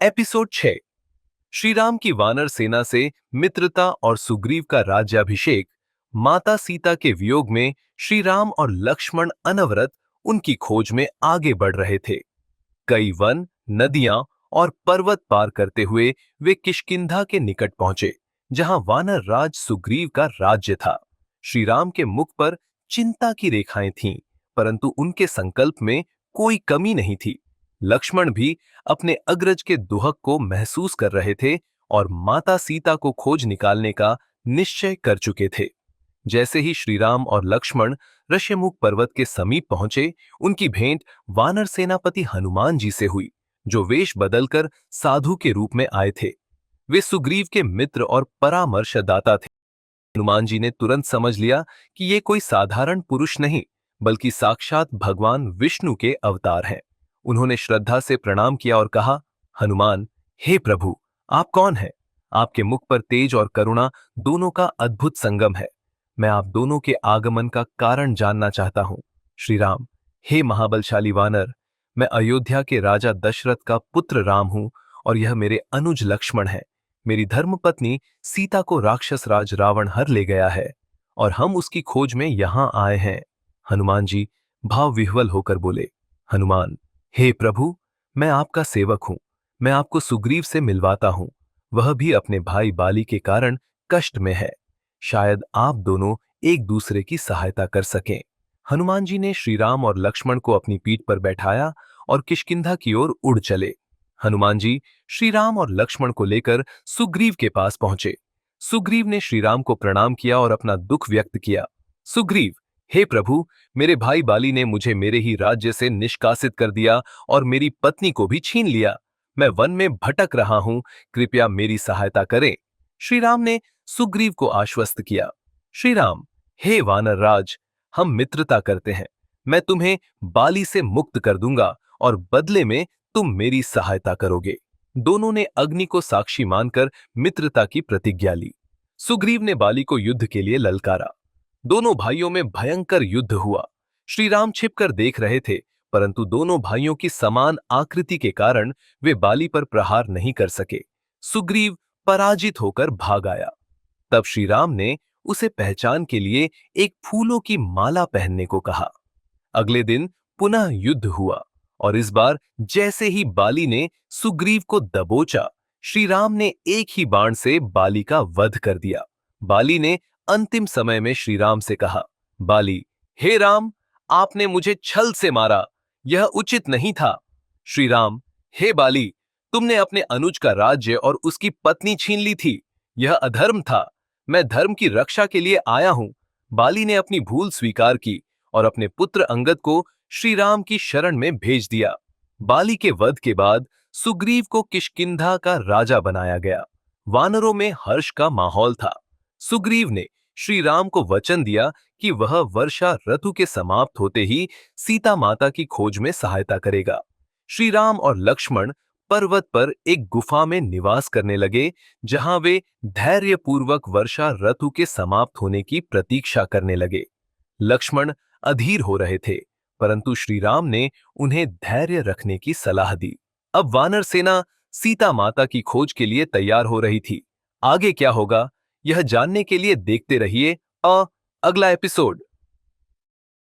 Episode 6। Shri Ram की वानर सेना से मित्रता और सुग्रीव का राज्याभिषेक। माता सीता के वियोग में श्री राम और लक्ष्मण अनवरत उनकी खोज में आगे बढ़ रहे थे। कई वन, नदियां और पर्वत पार करते हुए वे किष्किंधा के निकट पहुंचे, जहां वानर राज सुग्रीव का राज्य था। श्री राम के मुख पर चिंता की रेखाएं थीं, परंतु उनके संकल्प में कोई कमी नहीं थी। लक्ष्मण भी अपने अग्रज के दुहक को महसूस कर रहे थे और माता सीता को खोज निकालने का निश्चय कर चुके थे। जैसे ही श्री राम और लक्ष्मण ऋष्यमुख पर्वत के समीप पहुंचे, उनकी भेंट वानर सेनापति हनुमान जी से हुई, जो वेश बदलकर साधु के रूप में आए थे। वे सुग्रीव के मित्र और परामर्शदाता थे। हनुमान जी ने तुरंत समझ लिया कि ये कोई साधारण पुरुष नहीं, बल्कि साक्षात भगवान विष्णु के अवतार हैं। उन्होंने श्रद्धा से प्रणाम किया और कहा, हनुमान, हे प्रभु, आप कौन हैं? आपके मुख पर तेज और करुणा दोनों का अद्भुत संगम है। मैं आप दोनों के आगमन का कारण जानना चाहता हूं। श्री राम, हे महाबलशाली वानर, मैं अयोध्या के राजा दशरथ का पुत्र राम हूं और यह मेरे अनुज लक्ष्मण है। मेरी धर्मपत्नी सीता को राक्षस राज रावण हर ले गया है और हम उसकी खोज में यहां आए हैं। हनुमान जी भाव विह्वल होकर बोले, हनुमान, हे प्रभु, मैं आपका सेवक हूं। मैं आपको सुग्रीव से मिलवाता हूं। वह भी अपने भाई बाली के कारण कष्ट में है। शायद आप दोनों एक दूसरे की सहायता कर सकें। हनुमान जी ने श्री राम और लक्ष्मण को अपनी पीठ पर बैठाया और किष्किंधा की ओर उड़ चले। हनुमान जी श्री राम और लक्ष्मण को लेकर सुग्रीव के पास पहुंचे। सुग्रीव ने श्री राम को प्रणाम किया और अपना दुख व्यक्त किया। सुग्रीव, हे प्रभु, मेरे भाई बाली ने मुझे मेरे ही राज्य से निष्कासित कर दिया और मेरी पत्नी को भी छीन लिया। मैं वन में भटक रहा हूं, कृपया मेरी सहायता करें। श्री राम ने सुग्रीव को आश्वस्त किया। श्री राम, हे वानर राज, हम मित्रता करते हैं। मैं तुम्हें बाली से मुक्त कर दूंगा और बदले में तुम मेरी सहायता करोगे। दोनों ने अग्नि को साक्षी मानकर मित्रता की प्रतिज्ञा ली। सुग्रीव ने बाली को युद्ध के लिए ललकारा। दोनों भाइयों में भयंकर युद्ध हुआ। श्री राम छिपकर देख रहे थे, परंतु दोनों भाइयों की समान आकृति के कारण वे बाली पर प्रहार नहीं कर सके। सुग्रीव पराजित होकर भाग आया। तब श्री राम ने उसे पहचान के लिए एक फूलों की माला पहनने को कहा। अगले दिन पुनः युद्ध हुआ और इस बार जैसे ही बाली ने सुग्रीव को दबोचा, श्री राम ने एक ही बाण से बाली का वध कर दिया। बाली ने अंतिम समय में श्री राम से कहा, बाली, हे राम, आपने मुझे छल से मारा, यह उचित नहीं था। श्री राम, हे बाली, तुमने अपने अनुज का राज्य और उसकी पत्नी छीन ली थी। यह अधर्म था। मैं धर्म की रक्षा के लिए आया हूं। बाली ने अपनी भूल स्वीकार की और अपने पुत्र अंगद को श्री राम की शरण में भेज दिया। बाली के वध के बाद सुग्रीव को किष्किंधा का राजा बनाया गया। वानरों में हर्ष का माहौल था। सुग्रीव ने श्री राम को वचन दिया कि वह वर्षा ऋतु के समाप्त होते ही सीता माता की खोज में सहायता करेगा। श्री राम और लक्ष्मण पर्वत पर एक गुफा में निवास करने लगे, जहां वे धैर्यपूर्वक वर्षा ऋतु के समाप्त होने की प्रतीक्षा करने लगे। लक्ष्मण अधीर हो रहे थे, परंतु श्री राम ने उन्हें धैर्य रखने की सलाह दी। अब वानर सेना सीता माता की खोज के लिए तैयार हो रही थी। आगे क्या होगा, यह जानने के लिए देखते रहिए अगला एपिसोड।